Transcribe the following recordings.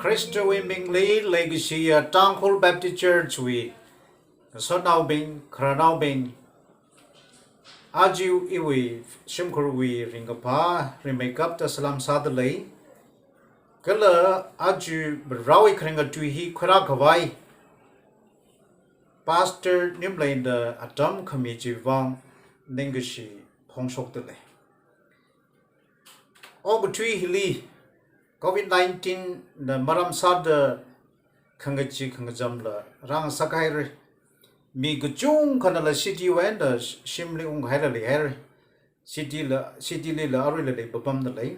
Chennaiwui Mingli Legacy Tangkhul Baptist Church we so now being Kranau being Aju Iwi Shimkurwi Ringapa remake up the Salam Sadalay Gala Aju Rawi Kringa Tuhi Kurakawai Pastor Nimblin the Atom Committee Wang Ningashi Pongshok Delay Over Tui Hili COVID-19 the Maram Sada Kangachi Kangajamla Rang Sakairi Mi Gujung Kanala City when the Shimli Harry Harry City Lila Arilla Babam the Lay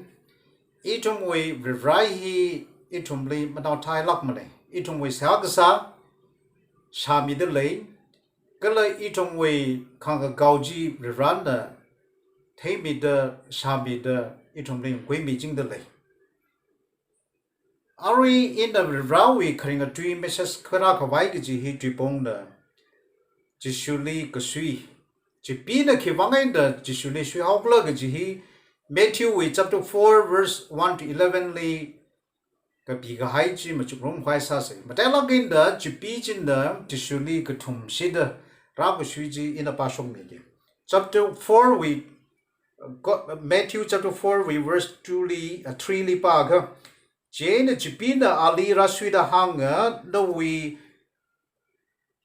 Itum we Rivrai Itumli Manatai Lakmane Itum we Sagasa Shami the Lay Gala Itum we Kanga Gauji Riranda Tami the Shami the Itumli Quimi Jing the Lay Ari in the Rawi carrying a dream Mrs. Karakawai he dripong the Jesuli Kasui. Jipina Kivanga in the Jesuli Sui Hogla he Matthew with chapter 4 verse 1 to 11 li Kapiga Haiji Machukrum Huaisase. But I log in the Jipij in the Jesuli Katum Shida Rabushiji in the Pashom media. Chapter 4 we got Matthew chapter 4 we verse 3 li paga. Jane Jipina Ali Raswida Hanga, no we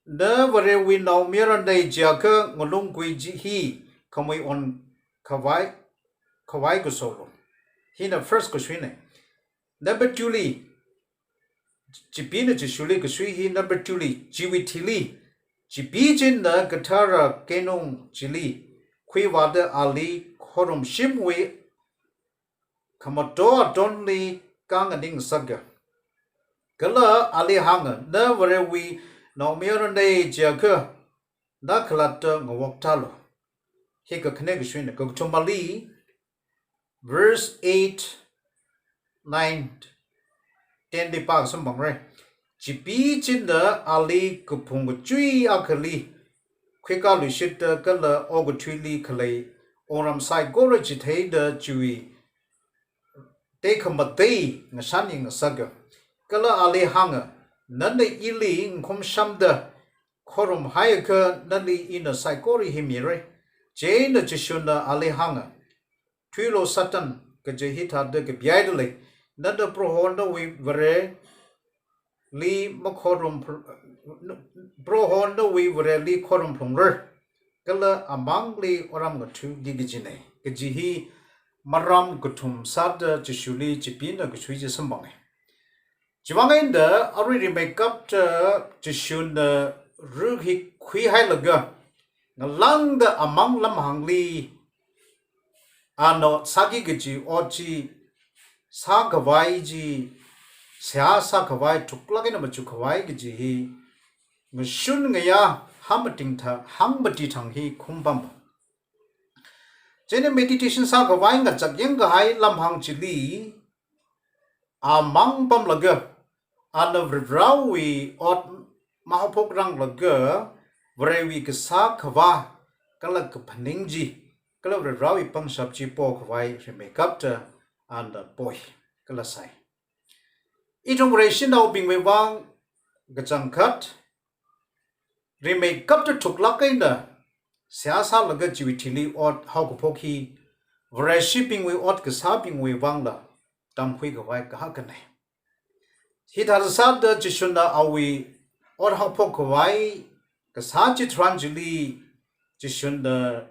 never we know Miranda Jaka, Molungui he, come we on Kawai Gosolo. He the first Koswine. Number 2 li Jipina Jesuli Kasui, he number 2 li Jiwitili, Jipijin the Gatara Kenong Jili, Quiwada Ali, Korum Shimwe, Kamadoa Donli. Kang and Ding Saga. Gala Ali Hanger, never we no Miranda Jaka, Nakalata Waktalo. Hika connection, go to Mali, verse 8, 9, 10 de Park some bangre. Jipi Jinda Ali Kupunga Jui Akali, Quika Lushita Gala Ogutuli Kalay, Oram Sai Gorajite the Jui. Take a day, a shining a saga. Gala Ali Hanger, none ili in cum shamda, corum hayaka, none in a psychori himire. Jane the Jishuna Ali Hanger. Twilo Satan, Gajahita de Gabiadale, none the prohonda we vere Lee Mocorum Brohonda we vere Lee corum plunger. Gala among Lee oram two digigine. Gajihi. Maram Gutum Sada Jesuli Jipina Gusui Sambang. Jivanga already make up to Jishun the Ruhi Kui Hilaga. Nalang the among Lamhangli Ano Sagi Gaji Oji Sakavaiji Sia Sakavai to plug in a Machukawai Gaji Mushun Gaya Hamating Hambati Tangi Kumbamba. Jenny meditation saga wanga chak younger high lamhang chili among bum lager and of Rawi or Mahapok rang lager, where we kasak kava, kalak paningji, kalab Rawi pang sabji pork wai remake up to and a boy, kalasai. Itong ration now being wang gachang cut remake up to tuklaka in the Siasa laga jiwitili or haupoki, where shipping we ought gasaping we wangla, damquick away kahakane. He has said the Jishunda awi or haupokawai, gasaji tranjili, Jishunda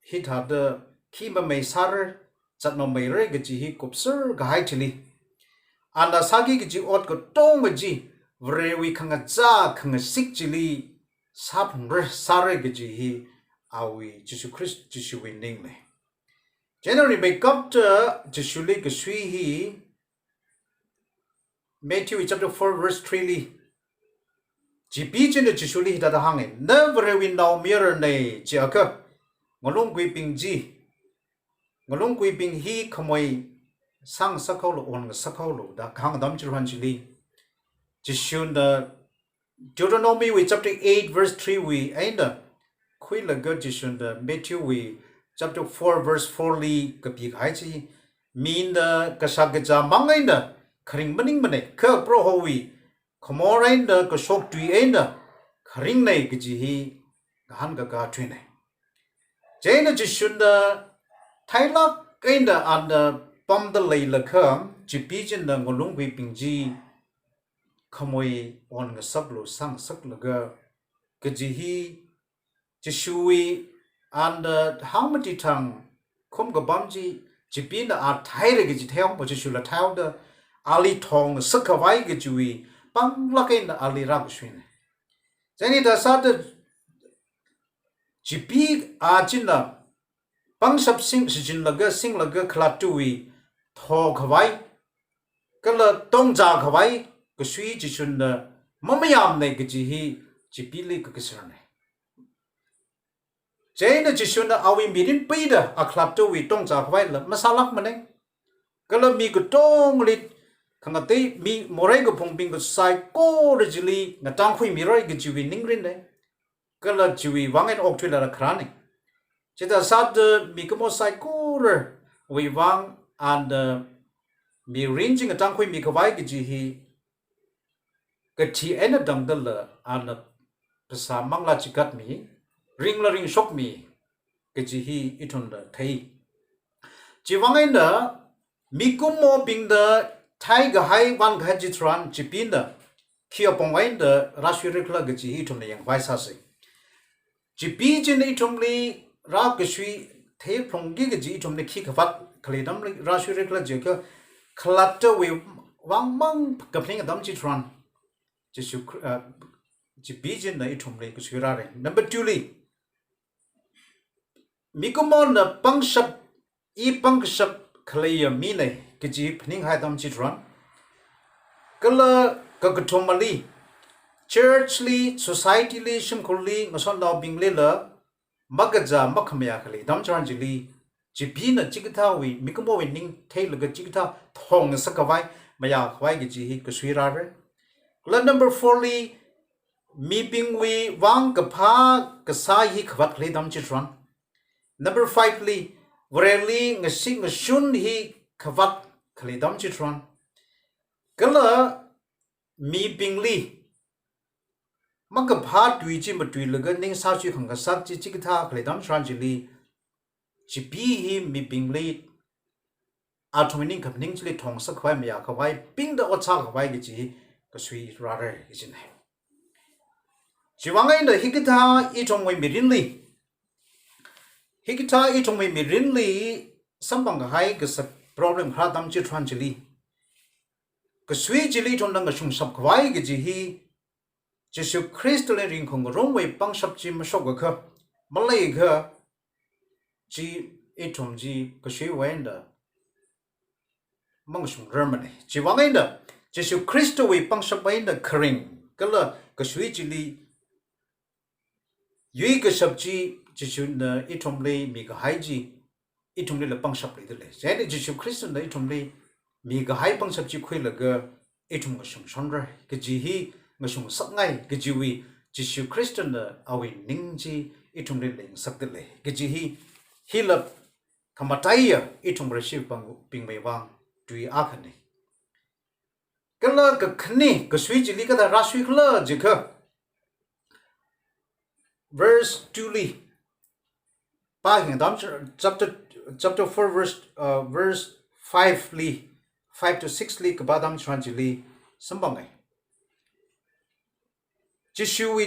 hit had the Kima may sar, Zatno may regaji kupsur gahaitili. And a sagi gaji ought go tongaji, where we kanga kanga sikjili. Sapnger Saregaji awi Jesu Christ Jesu winning. Generally make up to Jesuli Kasui Matthew chapter 4 verse 3 Jipij in the Jesuli that hanging. Never we know mirror ne Jaka Molong weeping G Molong weeping he come away sang sakolo on the sakolo that hang dam chiranjili Jishun the Deuteronomy we chapter 8 verse 3 we end up Quilla Gurjishun the Matthew we chapter 4 verse 4 li kapik haji mean the kasagaja mangainda khring maning mane khơ pro howi khomorain da ko sok tui enda khring nei ki ji hi han ga thui nei jena ji shun da thaila kainda an da pam da lei la kham ji pi jin da ngolung wi ping ji khomoi on ga sak lo sang sak la ga ki ji hi ji shui an da how many tang khom ga bam ji chỉ biết là thái rồi cái gì theo mà chỉ là theo đó ali thong sắc cái vai cái chui băng là cái là ali ra cái chuyện này cho nên là sao đó chỉ biết chính là băng sắp sinh là cái khlat chui thò cái vai cái là tông ra cái vai cái suy chỉ chuyện là mà yam này cái gì chỉ biết lấy cái sự này chế nó chỉ xuân là ao miền bây giờ khắp châu vị trong xã hội là mà sao lắm mà này cái là mi cái trong lịch khang cái mi moray cái phong bình cái sai cố rồi chỉ là tăng khui mi rồi cái chữ ninh rin đấy cái là chữ vang anh ốc chui là khán này chỉ là sao mi cái một sai cố rồi vì vang and mi rin chính cái tăng khui mi cái vai cái chữ cái chỉ anh là đằng đó là and sa mang là chỉ cắt mi ring la ring shock mi cái gì hi itun da thei chỉ vang anh da mi kum mo ping da thai ga hai van ga ji tran chỉ pin da khi apong anh da rashuri kla cái gì hi itun yang vai sa se chỉ pi jin itun li ra cái suy thei phong gi cái gì itun ne khi khavat khali dam rashuri kla je ka khlatter we wang mang ka phing dam ji tran chỉ su chỉ pi jin da itun le cái suy ra re number 2 li mi ko mon na pang sap khaleya mi nei ke ji phning hai dam chi ran kala ka thomali church li society li shim khuli ngason daw bing le la magaja makhmya khali dam chan ji li ji bi na ji ka wi mi ko mo wi ning thei la ga ji ka thong sa ka vai maya khwai ge ji hi ka sui ra re la number 4 li mi bing wi wang ka pha ka sa hi khwat khali dam chi ran number 5 li vreli ngashun hi khawat khali dam chi tron kala mi pingli mak pha tui chi ma tui laga ning sa chi khang sak chi chi tha khali dam tron ji li chi pi hi mi pingli athomining khapning chi li thong sa khwai ma ya khwai ping da ocha khwai gi chi ka sui ra re gi chi nai chi wangai da hi ki tha I thong wai mi rin li hikita itong may mirinli sambang hai ke problem hradam chi tran chili ke sui chili thon dang sung sap khwai ge ji hi Jesu Christ le ring khong rong wei pang sap chi ma sok ga kha malai ga ji itong ji ke sui wen da mang sung germany ji wang ai da Jesu Christ wei pang sap wen da kring kala ke sui chili yui ke sap chi Jesu na itom le mi ga hai ji itom le pang sap le de je Jesu Christ na itom le mi ga hai pang sap chi khoi la ga itom ga sung son ra ke ji hi ga sung sak ngai ke ji wi Jesu Christ na awi ning ji itom le leng sak de le ke ji hi la khamatai itom ra shi pang ping mai wang tui a khan ne kala ka khni ka sui ji li ka da ra sui kla ji kha verse 2 li chapter 4 verse 5 li 5 to 6 li kabadam tranjili sambangai Jesuli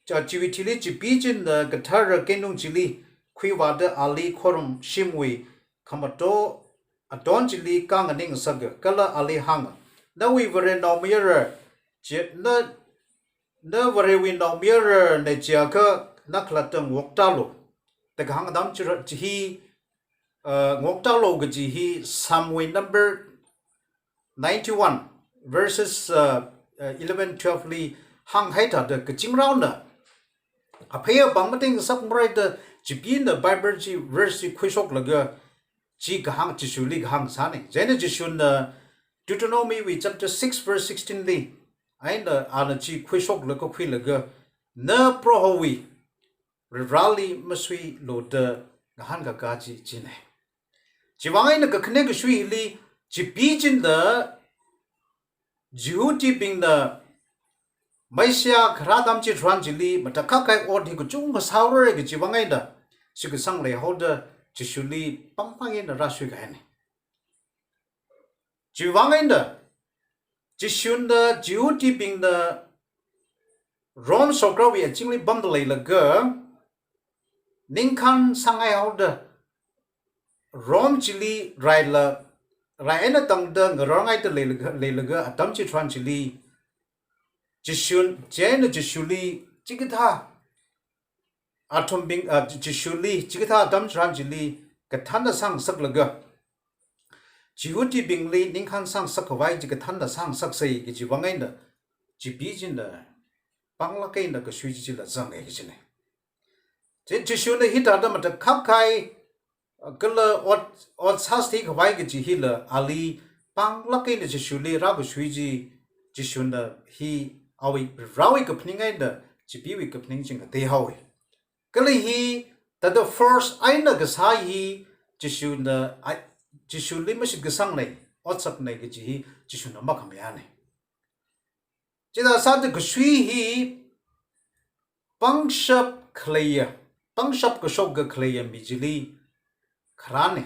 Kasui jibijin the guitar kenung jili kwiwada ali khorum shimwi khamato adon jili kanganing saga kala ali hanga na we were no mirror na were we no mirror ne jaka naklatang woktalo the hang dam chi woktalo ga ji hi samwe number 91 verses 11 12 li hang haita the kaching round a pair bangmating submrite the jipin the bible ji verse kwisok laga ji ga hang Jesuli ga hang sane jene jishun Deuteronomy we chapter 6 verse 16 li and ana ji kwisok laga kwilaga na prohowi rali masui lo de ga han ga ji jine jiwangai na ga khne ga shui li chỉ bí trên đó Jew ti bing da Malaysia khara dam chi tran chi li ma ta kha kai od hi ku chung ma saw re ge chi wangai da si ku sang le ho da Jesuli pang pang yin da ra shui ga ne chi wangai da Jesun da Jew ti bing da Rom so kra wi ching li bam da le la ga ning khan sang ai ho da Rom chi li rai la rai na tang da ngai da le la ga atam chi tran chi li Jesun jen Jesuli chikitha atom bing Jesuli chikitha dam tran jili ka thanda sang sak laga jihuti bingli ningkhan sang sak hawai ji ka thanda sang sak sei gi ji wangai da ji bi jin da pangla kai da ka shui ji la zang ge ji ne je Jesuli hita da mata khap kai kala ot sas thi hawai gi ji hi la ali pangla kai da Jesuli ra ga shui ji Jesun da hi awi rawi kapning ai da chipi wi kapning ching te hawi kali hi ta the first aina ga sa hi Jesu da Jesu li ma shi ga sang nei whatsapp nei ga ji Jesu na ma kham ya nei che da sa de ga shui hi pangshap khleya pangshap ga shok ga khleya mi jili khra nei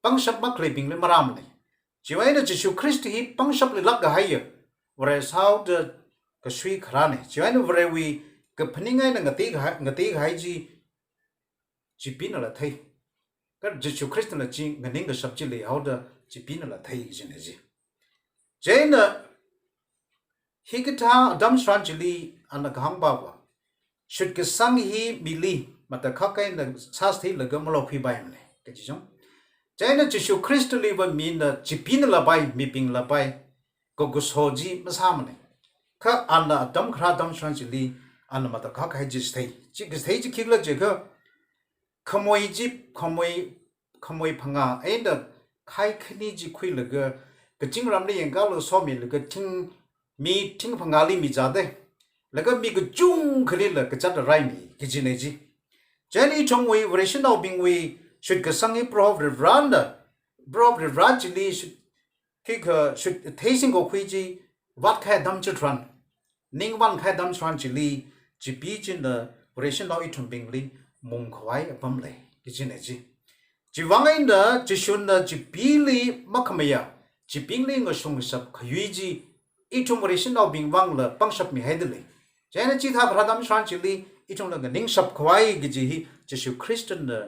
pangshap ma khle bing le maram nei jiwai da Jesu Christ hi pangshap le lak ga hai whereas how the Kasui Krane, Joanna Vrewi, Kapaninga and Ngati Haji Jipina la Tay. Got Jesu Christian a jing, Naninga Subjili, how the Jipina la Tay is in Azi. Jane Higata, Dam Stranjili, and the Gambaba. Should Gesang he Mili, but the Kaka and the Sasti Lagamalo Pibaimne. Jane Jesu Christ live mean the Jipina la by, Miping la by, Gogushoji, Masamane. Ka anna dam khra dam shanjili anna mata kha khai ji sthai ji khigla je ga khamoi phanga enda khai khni ji khui la ga ka jing ram le yang ga lo so mi la ga ting phanga li mi ja de la ga mi ga chung khli la ka chat rai mi ki ji ne ji jani chong wei version of bing wei should ga sang i pro randa bro rajli should ki should thesing go khui ji wat khai dam chutran ning wan khai dam tran chili ji bi chin the operation law itum bingli mong khwai apam le ki chin ne ji ji wangai da ji shun da ji bi li makhamaya ji bingli ngo sung sap khyi ji itum operation law bing wang la pang sap mi haidle jana ji tha bra dam tran chili itum la ning sap khwai gi ji Jesu Christian da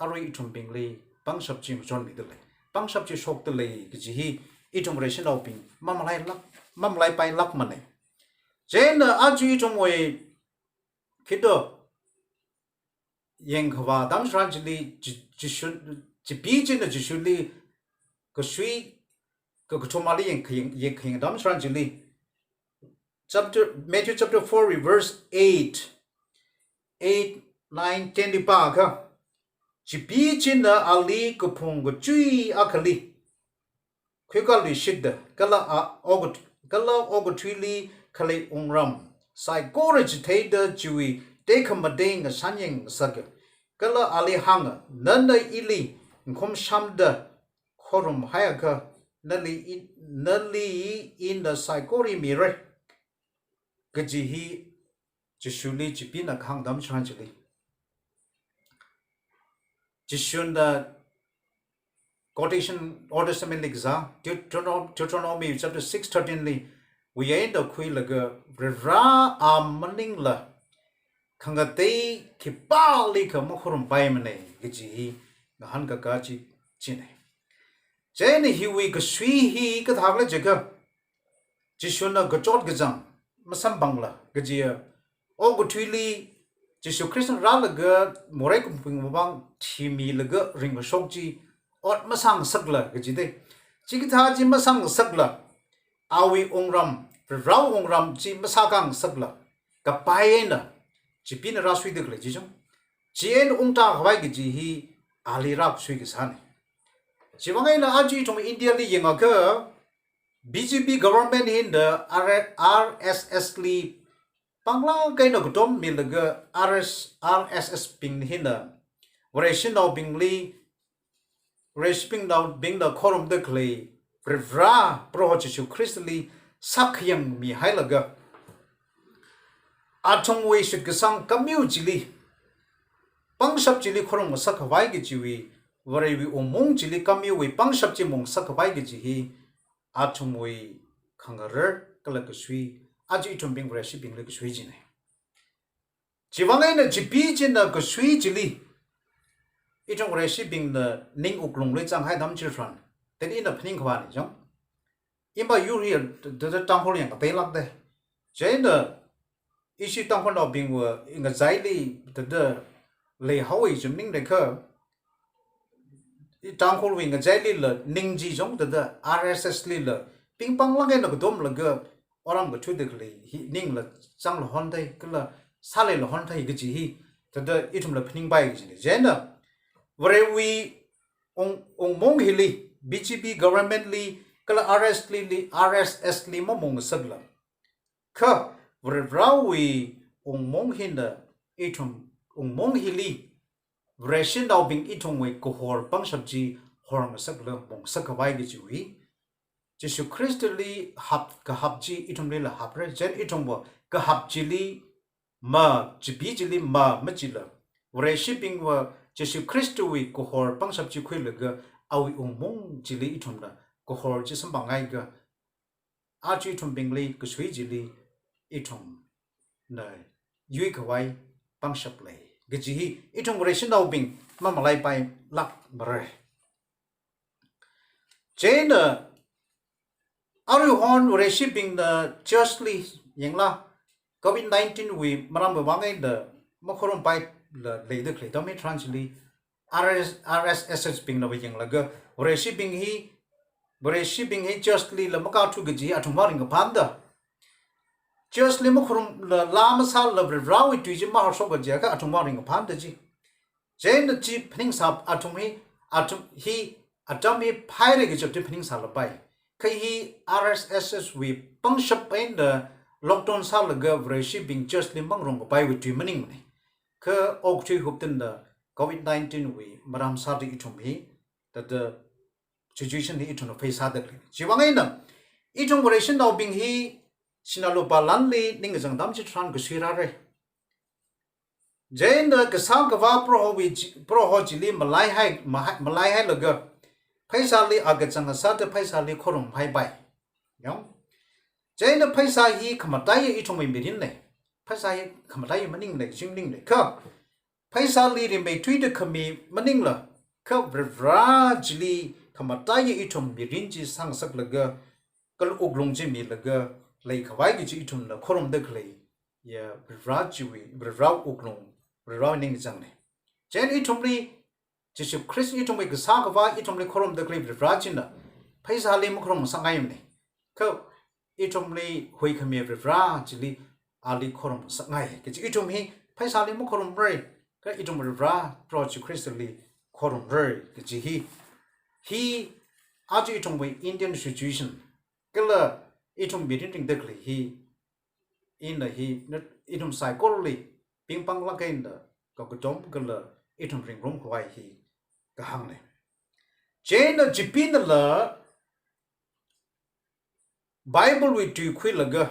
aroi itum bingli pang sap ji jon mi de le pang sap ji sok de le gi ji itum operation law bing mam lai pai lak mane Jane aju trong way kido yang khwa dam sranjili jibijin the Jesuli Kasui Kotomali yang king dam sranjili Matthew chapter 4 verse 8 9 10 di pa ka jibijin the ali kopong go chui akali khikali shidda kala ogotwili Kale Ungram, Psychology Tater Chewy, Decomading a Sanying Saga, Gala Ali Hanga, Nanda Ili, Nkom Shamda, Korum Hayaka, Nully in the Psychori Mire, Gajihi, Jesuli Jipina Kangdam Chanjali. Jishunda Quotation Order Seminlixa, Deuteronomy chapter 6:13. We ain't a quillaga, Revra Amaning la Kangate Kipali Kamokurum Baimane, Giji, the Hankagaji Chine. Jenny Huey Kasui he could have a jigger. Jishuna Gajot Gazam, Masambangla, Gajia, Ogotwili, Jesu Christian Ralaga, Morekum Pingwang, Timi Laga, Ring Shokji, or Masang Sagla, Gajide. Chikitaji Masang Sagla. Awi Ongram, Rau Ongram, Ji Masakang Sabla, Kapayena, Jipina Raswi de Glejum, Jien Unta Hawaii he Ali Rap Swigis Honey. Chivangana Aji from India Li Yangaka, BGP government in the RSS Li Pangla Gainogdom Milaga RSS Ping Hinda, where she now Bing Li, Resping down Bing the Corum de Clay. Revra pro Jesu Christ li sakyang mi hai laga atong we shit gesang kamyu jili pangshap jili khorong sakhawai gi jiwi warai wi omong jili kamyu we pangshap ji mong sakhawai gi ji atong we khangarer kala kusui aji itumbing reshi bing le kusui jine jiwangai na jipi jin na kusui jili itong reshi bing na ning uklong le chang hai dam chi ran then in the pning khwan jong imba yuri the Tangkhul yang te lak de je na ishi Tangkhul no bing wa in a zaili the le hoi jum ning de ka Tangkhul wing a zaili le ning ji jong the RSS li le ping pang lang no dom le ga oram ga thu de le ning le chang le hon dai ka la sa le hon thai ga ji hi the itum le pning bai ji je na where we on mong hili BGP government li kala RSS li mamong sagla ka wrawi ong mong hinda itum ong mong hili reshin daw bing itong we kohor pang sabji horang sagla mong sakawai gi jiwi Jesu Christ li hap ka hapji itum li la hapre jen itum bo ka hapji li ma jibi jili ma majila reshipping wa Jesu Christ we kohor pang sabji khwilaga awi umong jili itumda kohor jisam bangai ga aji itum bingli kusui jili itum na yui kawai pangshap lay gaji itum reshin daw bing mamalai pai lak bare jena ari hon reshi bing the justly yengla COVID-19 we maram bangai the makorom pai la leide kle dami transli RSS bing no yang laga reshi bing hi justly la maka tu gaji atumaring panda justly mukrum la lama sal la brawi tu ji ma so gaji ka atumaring panda ji jen ji pning sap atum hi atami phaire gi jop pning sal bai kai hi RSS we pangshap in the lockdown sal ga reshi bing justly mangrong bai with tu maning ne ka ok chui huptin the COVID-19 we maram sadi itum hi that the situation hi itum face sada jiwangai na itum operation daw bing hi sinalo balanli ning jang dam chi tran ku sira re jain da ka sa ka va pro ho jili malai hai laga paisa li aga chang sa te paisa li khorum phai bai yong jain da paisa hi khamatai itum mi mirin ne paisa hi khamatai maning ne jingling ne ka paisa li ri mai tui de khami maning la ka vrajli khamatai itum mirin ji sang sak laga kal uglong ji mi laga lei khawai gi ji itum la khorum de khlei ya vraj uglong vraj ning jang ne jen itum li Jesu Christ itum we sa ka va itum li khorum de khlei vraj na paisa li mo khorum sangai ne ka itum li hoi khami vraj li ali khorum sangai ke ji itum hi paisa li mo khorum rai ka itum vraj pro Jesu Christ li khorum rai ke ji hi aji itum we Indian situation kala itum bitin de khlei hi in the hi itum psychology ping pang la kain da ka ko dom kala itum ring rom khwai hi ka hang ne chen na jipin la Bible we tu khwi laga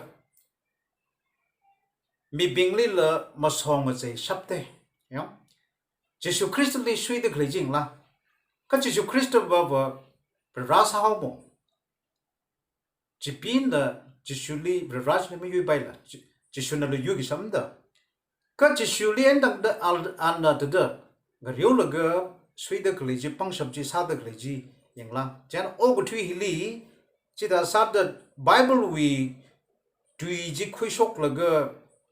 mi bingli la masong ma chei sapte yo Jesu Christ li shui de khlei jing la ka Jesu Christ ba rasa ha mo jipin da Jesu li raj ne mi yu bai la Jesu na lu yu gi sam da ka Jesu li endang da an na da ga ryo la ga sui de khlei ji pang sab ji sa de khlei ji yang la jan o gu thui hi li chi da sa da Bible we tui ji khui sok la ga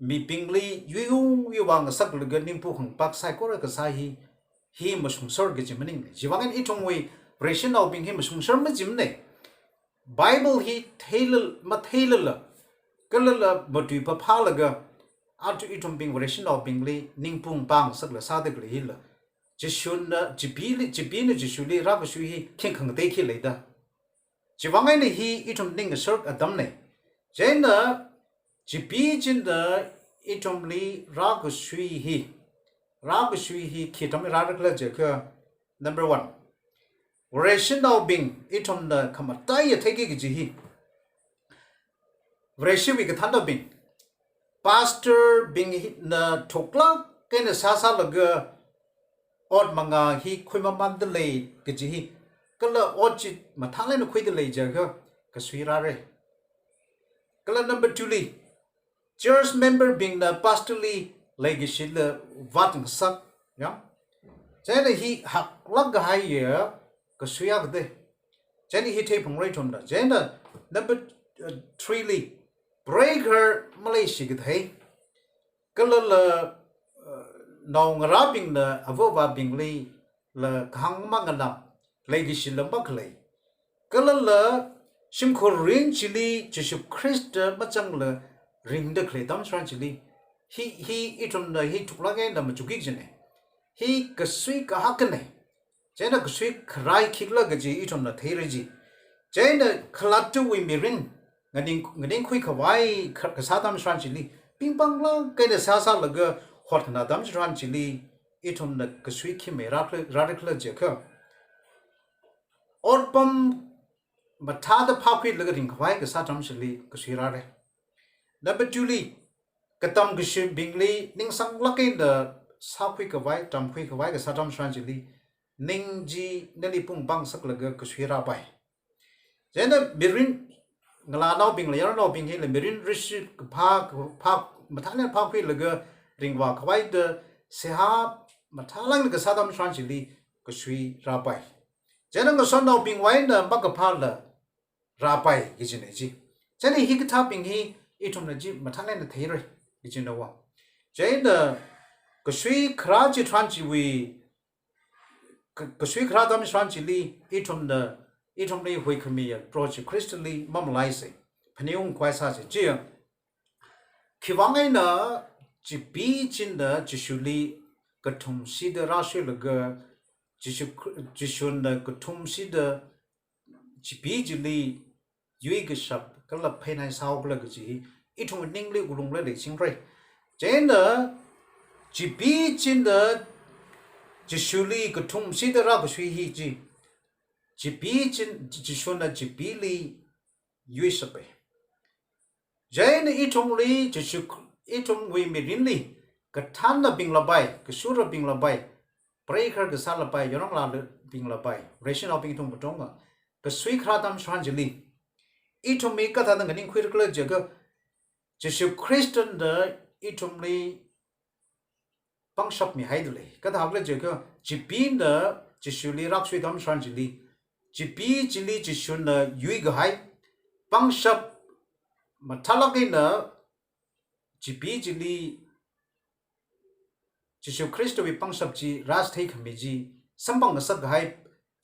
mi pingli yu wang sak la ga nim pu khang pak sai ko ra ka sa hi ma sung sor ge ji maning ji wang en itong we ration of bing hi ma sung sor ma jim ne Bible hi thailal kalala matui pa phalaga atu itum bing ration of bingli ningpung pang sakla sadak li la jishun jibili jishuli ragashu hi king khang te khi leida jiwangai ne hi itum ding serk adam ne jena jibi jin da itum li ragashu hi khitam rarakla je ka number 1 Vration now being it on the khamatuina take it jihi. Vration we get being. Pastor being na thokla ken sasa laga od manga hi khuyma mandale ke jihi. Kala ochi mathale no khuyde le jaga kaswira re. Kala number 2 li. Church member being the pastorly legacy the vatting sak. Yeah. Jenny he hak lag high kaswia de. Jenny he tape on right on the Jenna number 3 li. Break her Malaysia get hey. Kala no rapping the avova being lay la hang mangana legacy the buckley. Kala shimko ring chili Jesu Christ machang ring the clay dam chili. He it on the he took again the machugijane. He kasui kahakane. Jena kasui cry kiklagaji it on the thereji. Jena kalatu we mirin. Ngading quick Hawaii kasadam chili. Ping pang long get a sasa laga hot nadam chili. It on the kasui kime radical jaka. Orpum Matada Papi looking Hawaii kasadam chili kasirare. Number 2 li. Katam Gishim Bingli, Ning Sang Lucky the South Quick Hawaii, Tam Quick Hawaii kasadam chili. Ning G Nelipung Bang Saklaga kasira by. Jena Mirin. Ngala now being layer now being hill Mirin Rishi Park Matalian Park Lager Ring Walk White the Seha Matalang the Sadam Tranchili Kasui Rabbi. General son now being wine the Bagapala Rabbi Gijineji. Jenny Hikatapping he eatum the Jeep Matalan the theory, Gijinawa. Jane the Kasui Kraji Tranchiwi Kasui Kradam Tranchili eatum the Itom li hui kami project crystally mamlaise paniung kwai sa ji kiwangai na ji bi jin de Jesuli Katum si de rashi laga Jishun de Katum si de ji bi jili yui ge shap kala phainai sao bla ge ji itom ning li ulung le sing rei jen de ji bi jin de Jesuli Katum si de ra ge shui hi ji Jibi jishuna jibili yuisape. Jain itumli jishuk itum we mirinli. Katana bing labai, kasura bing labai. Breaker the salabai, yonongla bing labai. Ration of bing tumbutonga. Kasui kratam shanjili. Itum me katana ganing quirkle jagger. Jishuk Christian the itumli pangshop me hidely. Katavle jagger. Jibin the jishuli rakswidam shanjili. Jibi jili jishun na yui gahai pangshap matalaki na jibi jili jishu Kristo wi pangshap ji ras thai khame ji sambang sak gahai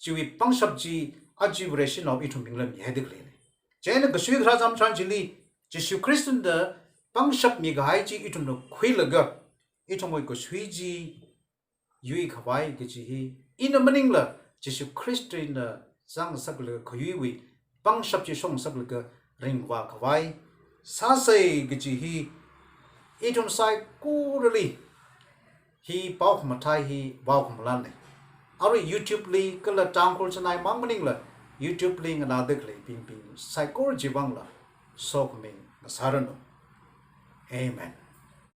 jiwi pangshap ji ajiburation of itum binglam yedikle jena gasui ghrazam chan jili jishu Kristo da pangshap mi gahai ji itum no khuilaga itum wi gasui ji yui khawai ge ji in maning la jishu Kristo in the Sang Sakla Kuyui, Bang Shapji Song Saklaka, Ring Wakawai, Sase Gijihi, Itum Sai Kurali, He Bawk Matai, he Bawk Malani. Our YouTube Lee, Kala Tangkhul Chennai Manganingla, YouTube Ling and other clay, Ping Ping, Psychology Bangla, Sok Ming, Nasarano. Amen.